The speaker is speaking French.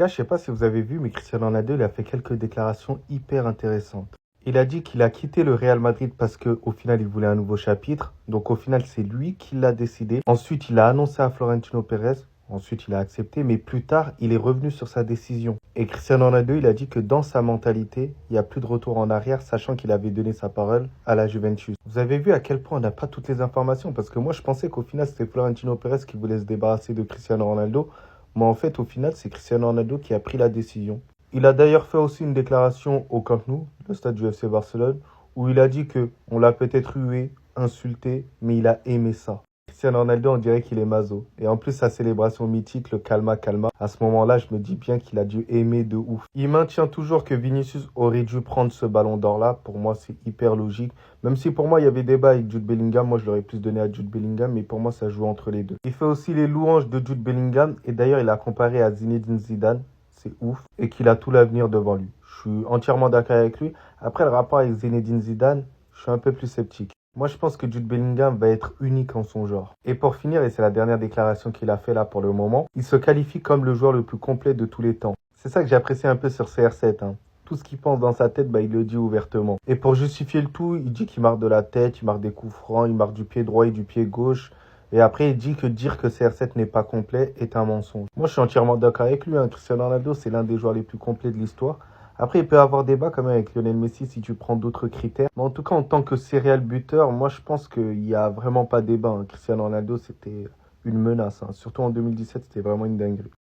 Gars, je sais pas si vous avez vu, mais Cristiano Ronaldo, il a fait quelques déclarations hyper intéressantes. Il a dit qu'il a quitté le Real Madrid parce qu'au final, il voulait un nouveau chapitre. Donc au final, c'est lui qui l'a décidé. Ensuite, il a annoncé à Florentino Pérez. Ensuite, il a accepté, mais plus tard, il est revenu sur sa décision. Et Cristiano Ronaldo, il a dit que dans sa mentalité, il n'y a plus de retour en arrière, sachant qu'il avait donné sa parole à la Juventus. Vous avez vu à quel point on n'a pas toutes les informations, parce que moi, je pensais qu'au final, c'était Florentino Pérez qui voulait se débarrasser de Cristiano Ronaldo. Mais en fait, au final, c'est Cristiano Ronaldo qui a pris la décision. Il a d'ailleurs fait aussi une déclaration au Camp Nou, le stade du FC Barcelone, où il a dit que on l'a peut-être hué, insulté, mais il a aimé ça. Cristiano Ronaldo, on dirait qu'il est maso. Et en plus, sa célébration mythique, le calma calma, à ce moment-là, je me dis bien qu'il a dû aimer de ouf. Il maintient toujours que Vinicius aurait dû prendre ce ballon d'or-là. Pour moi, c'est hyper logique. Même si pour moi, il y avait débat avec Jude Bellingham, moi, je l'aurais plus donné à Jude Bellingham, mais pour moi, ça joue entre les deux. Il fait aussi les louanges de Jude Bellingham, et d'ailleurs, il a comparé à Zinedine Zidane. C'est ouf. Et qu'il a tout l'avenir devant lui. Je suis entièrement d'accord avec lui. Après, le rapport avec Zinedine Zidane, je suis un peu plus sceptique. Moi, je pense que Jude Bellingham va être unique en son genre. Et pour finir, et c'est la dernière déclaration qu'il a fait là pour le moment, il se qualifie comme le joueur le plus complet de tous les temps. C'est ça que j'ai apprécié un peu sur CR7. Tout ce qu'il pense dans sa tête, il le dit ouvertement. Et pour justifier le tout, il dit qu'il marque de la tête, il marque des coups francs, il marque du pied droit et du pied gauche. Et après, il dit que dire que CR7 n'est pas complet est un mensonge. Moi, je suis entièrement d'accord avec lui. Cristiano Ronaldo, c'est l'un des joueurs les plus complets de l'histoire. Après, il peut y avoir débat quand même avec Lionel Messi si tu prends d'autres critères. Mais en tout cas, en tant que serial buteur, moi, je pense qu'il n'y a vraiment pas débat. Cristiano Ronaldo, c'était une menace. Surtout en 2017, c'était vraiment une dinguerie.